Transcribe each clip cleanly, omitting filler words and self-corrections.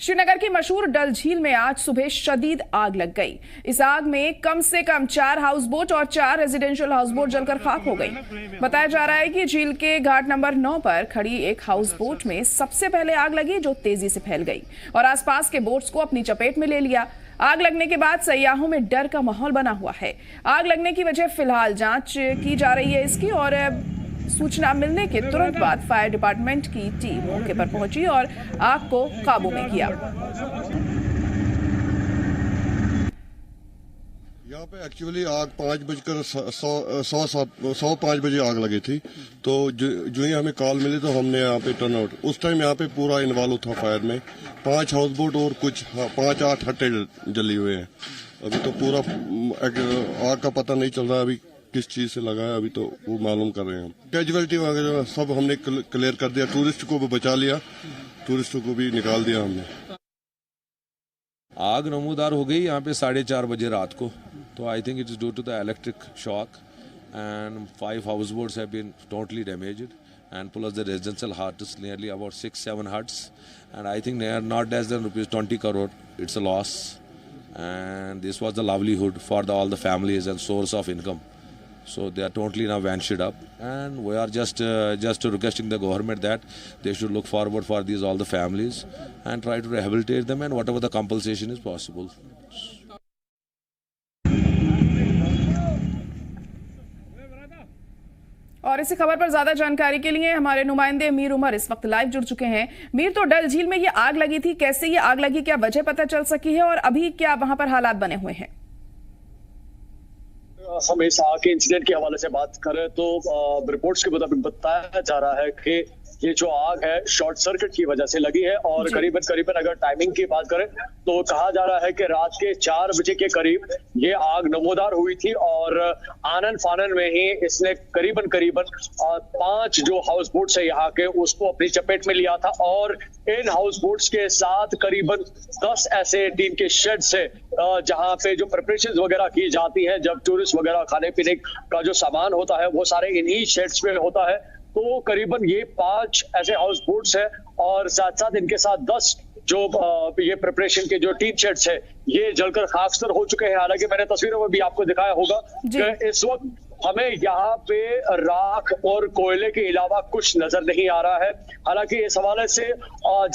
श्रीनगर की मशहूर डल झील में आज सुबह शदीद आग लग गई। इस आग में कम से कम 4 हाउस बोट और 4 रेजिडेंशियल हाउस बोट जलकर खाक हो गई। बताया जा रहा है कि झील के घाट नंबर 9 पर खड़ी एक हाउस बोट में सबसे पहले आग लगी, जो तेजी से फैल गई और आसपास के बोट्स को अपनी चपेट में ले लिया। आग लगने के बाद सयाहों में डर का माहौल बना हुआ है। आग लगने की वजह फिलहाल जांच की जा रही है इसकी, और सूचना मिलने के तुरंत बाद फायर डिपार्टमेंट की टीम मौके पर पहुंची और आग को काबू में किया। यहाँ पे एक्चुअली आग 5:05 बजे आग लगी थी। तो जो ही हमें कॉल मिली तो हमने यहाँ पे टर्न आउट, उस टाइम यहाँ पे पूरा इन्वॉल्व था फायर में। 5 हाउस बोट और कुछ 5-8 हट्टे जली हुए हैं। अभी तो पूरा आग का पता नहीं चल रहा अभी किस चीज से लगा है, अभी तो वो मालूम कर रहे हैं। कैजुअलिटी वगैरह सब हमने क्लियर कर दिया, टूरिस्ट को भी बचा लिया, टूरिस्टों को भी निकाल दिया हमने। आग नमूदार हो गई यहाँ पे 4:30 बजे रात को। तो I think it is due to the electric shock and 5 house boats have been totally damaged and plus the residential hut is nearly about 6-7 huts, and I think they are not less than ₹20 crore. It's a loss, and this was the livelihood for all the families and source of income. So they are totally now vanished up, and we are just requesting the government that they should look forward for all the families and try to rehabilitate them and whatever the compensation is possible. और इसी खबर पर ज्यादा जानकारी के लिए हमारे नुमाइंदे मीर उमर इस वक्त लाइव जुड़ चुके हैं। मीर, तो डल झील में ये आग लगी थी, कैसे ये आग लगी, क्या वजह पता चल सकी है और अभी क्या वहां पर हालात बने हुए हैं? हम इस आग के इंसिडेंट के हवाले से बात करें तो रिपोर्ट्स के मुताबिक बताया जा रहा है कि ये जो आग है शॉर्ट सर्किट की वजह से लगी है और करीबन अगर टाइमिंग की बात करें तो कहा जा रहा है कि रात के 4 बजे के करीब ये आग नमूदार हुई थी और आनन फानन में ही इसने करीबन 5 जो हाउस बोट्स है यहाँ के उसको अपनी चपेट में लिया था और इन हाउस बोट्स के साथ करीबन 10 ऐसे टीम के शेड्स है जहाँ पे जो प्रिपरेशन वगैरह की जाती है, जब टूरिस्ट वगैरह खाने पीने का जो सामान होता है वो सारे इन्हीं शेड्स में होता है। तो करीबन ये 5 ऐसे हाउस बोट्स है और साथ साथ इनके साथ 10 जो ये प्रिपरेशन के जो टीन शेड्स है ये जलकर खाकसर हो चुके हैं। हालांकि मैंने तस्वीरों में भी आपको दिखाया होगा कि इस वक्त हमें यहाँ पे राख और कोयले के अलावा कुछ नजर नहीं आ रहा है। हालांकि इस हवाले से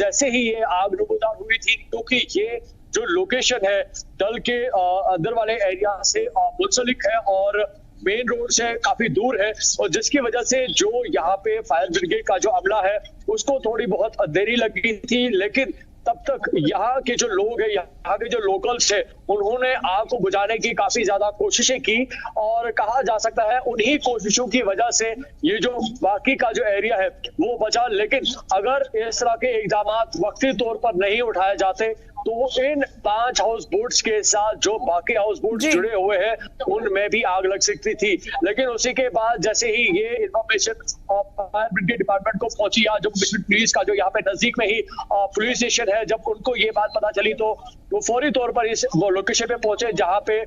जैसे ही ये आग नमूदार हुई थी, क्योंकि ये जो लोकेशन है डल के अंदर वाले एरिया से मुंसलिक है और मेन रोड से काफी दूर है और जिसकी वजह से जो यहाँ पे फायर ब्रिगेड का जो अमला है उसको थोड़ी बहुत देरी लगी थी, लेकिन तब तक यहाँ के जो लोग हैं, यहाँ के जो लोकल्स है, उन्होंने आग को बुझाने की काफी ज्यादा कोशिशें की और कहा जा सकता है उन्हीं कोशिशों की वजह से ये जो बाकी का जो एरिया है वो बचा। लेकिन अगर इस तरह के इकदाम वक्ती तौर पर नहीं उठाए जाते तो इन 5 हाउस बोट्स के साथ जो बाकी हाउस बोट्स जुड़े हुए हैं उनमें भी आग लग सकती थी। लेकिन उसी के बाद जैसे ही ये इंफॉर्मेशन फायर ब्रिगेड डिपार्टमेंट को पहुंची या जम्मू कश्मीर पुलिस का जो यहाँ पे नजदीक में ही पुलिस स्टेशन है, जब उनको ये बात पता चली तो वो फौरी तौर पर इस वो लोकेशन पे पहुंचे जहाँ पे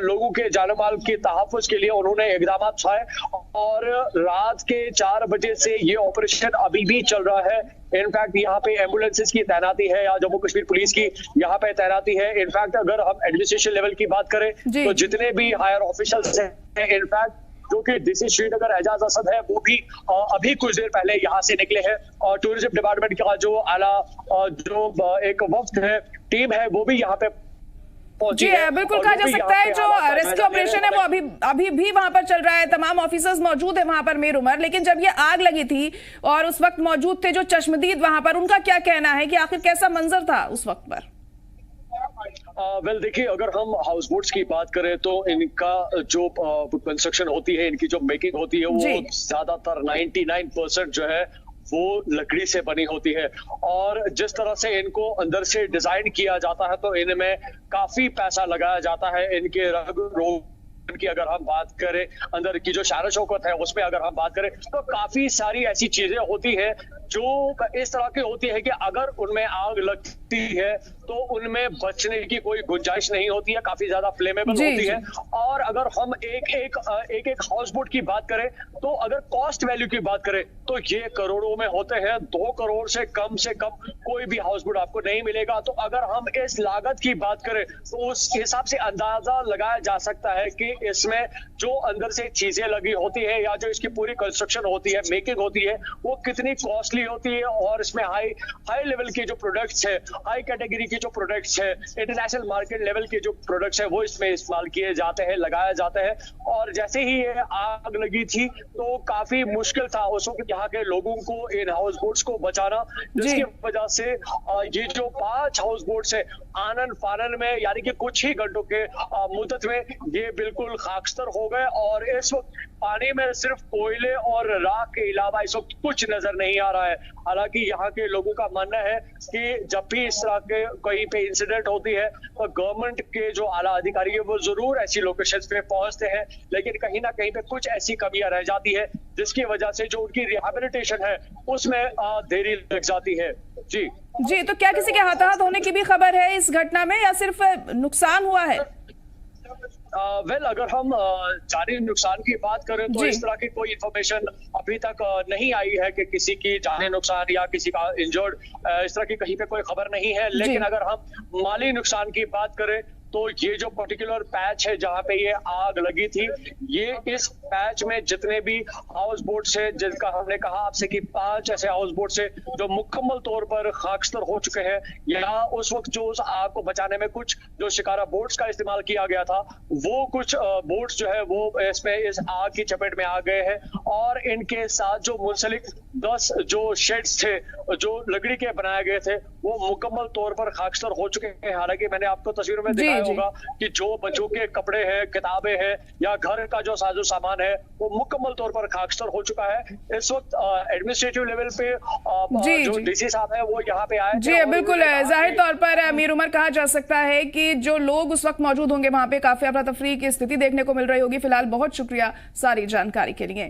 लोगों के जानमाल के तहफ्फुज के लिए उन्होंने इकदाम उठाए और रात के 4 बजे से ये ऑपरेशन अभी भी चल रहा है। इनफैक्ट यहाँ पे एम्बुलेंसेस की तैनाती है या जम्मू कश्मीर पुलिस की यहाँ पे तैनाती है। इनफैक्ट अगर हम एडमिनिस्ट्रेशन लेवल की बात करें तो जितने भी हायर ऑफिशियल्स हैं, इनफैक्ट जो कि डीसी श्रीनगर एजाज असद है वो भी अभी कुछ देर पहले यहाँ से निकले हैं और टूरिज्म डिपार्टमेंट का जो आला जो एक वक्त है, टीम है, वो भी यहाँ पे जी बिल्कुल कहा जा सकता है जो रेस्क्यू ऑपरेशन है वो अभी भी वहां पर चल रहा है। तमाम ऑफिसर्स मौजूद है वहां पर मीर उमर, लेकिन जब ये आग लगी थी और उस वक्त मौजूद थे जो चश्मदीद वहां पर, उनका क्या कहना है कि आखिर कैसा मंजर था उस वक्त पर? वेल देखिए, अगर हम हाउस बोट्स की बात करें तो इनका जो कंस्ट्रक्शन होती है, इनकी जो मेकिंग होती है वो ज्यादातर 99% जो है वो लकड़ी से बनी होती है और जिस तरह से इनको अंदर से डिजाइन किया जाता है तो इनमें काफी पैसा लगाया जाता है। इनके रंग रोग की अगर हम बात करें, अंदर की जो शान शौकत है उसमें अगर हम बात करें तो काफी सारी ऐसी चीजें होती है जो इस तरह की होती है कि अगर उनमें आग लगती है तो उनमें बचने की कोई गुंजाइश नहीं होती है, काफी ज्यादा फ्लेमेबल होती है। और अगर हम एक हाउस बोट की बात करें तो अगर कॉस्ट वैल्यू की बात करें तो ये करोड़ों में होते हैं। 2 करोड़ से कम कोई भी हाउस बोट आपको नहीं मिलेगा। तो अगर हम इस लागत की बात करें तो उस हिसाब से अंदाजा लगाया जा सकता है कि इसमें जो अंदर से चीजें लगी होती है या जो इसकी पूरी कंस्ट्रक्शन होती है, मेकिंग होती है, वो कितनी कॉस्टली होती है। और इसमें हाई लेवल के जो प्रोडक्ट्स है, हाई कैटेगरी के जो प्रोडक्ट्स है, इंटरनेशनल मार्केट लेवल के जो प्रोडक्ट्स है, वो इसमें इस्तेमाल किए जाते हैं, लगाया जाता है। और जैसे ही ये आग लगी थी तो काफी मुश्किल था उस वक्त यहाँ के लोगों को इन हाउस बोट्स को बचाना, जिसकी वजह से ये जो 5 हाउस बोट्स है आनन फानन में यानी कि कुछ ही घंटों के मुद्दत में ये बिल्कुल खाकस्तर हो गए। और इस वक्त पानी में सिर्फ कोयले और राख के अलावा इस वक्त कुछ नजर नहीं आ रहा है। हालांकि यहाँ के लोगों का मानना है कि जब भी इस तरह के कहीं पे इंसिडेंट होती है तो गवर्नमेंट के जो आला अधिकारी है वो जरूर ऐसी लोकेशंस पे पहुंचते हैं, लेकिन कहीं ना कहीं पे कुछ ऐसी कमियां रह जाती है जिसकी वजह से जो उनकी रिहेबिलिटेशन है उसमें देरी लग जाती है। जी, तो क्या किसी के हताहत होने की भी खबर है इस घटना में या सिर्फ नुकसान हुआ है? अगर हम जानी नुकसान की बात करें तो इस तरह की कोई इंफॉर्मेशन अभी तक नहीं आई है कि किसी की जानी नुकसान या किसी का इंजर्ड, इस तरह की कहीं पे कोई खबर नहीं है। लेकिन अगर हम माली नुकसान की बात करें तो ये जो पर्टिकुलर पैच है जहां पे ये आग लगी थी, ये इस पैच में जितने भी हाउस बोट्स है, जिनका हमने कहा आपसे कि 5 ऐसे हाउस बोट्स है जो मुकम्मल तौर पर खाकस्तर हो चुके हैं, या उस वक्त जो उस आग को बचाने में कुछ जो शिकारा बोट्स का इस्तेमाल किया गया था वो कुछ बोट्स जो है वो इसमें इस आग की चपेट में आ गए हैं। और इनके साथ जो मुंसलिक 10 जो शेड्स थे जो लकड़ी के बनाए गए थे वो मुकम्मल तौर पर खाकस्तर हो चुके हैं। हालांकि मैंने आपको तस्वीरों में दिखाया होगा कि जो बच्चों के कपड़े हैं, किताबें हैं या घर का जो साजो सामान है वो मुकम्मल तौर पर खाकस्तर हो चुका है। इस वक्त एडमिनिस्ट्रेटिव लेवल पे जो डीसी साहब है वो यहाँ पे आए। जी बिल्कुल, जाहिर तौर पर अमीर उमर कहा जा सकता है कि जो लोग उस वक्त मौजूद होंगे वहां पे काफी अफरा तफरी की स्थिति देखने को मिल रही होगी। फिलहाल बहुत शुक्रिया सारी जानकारी के लिए।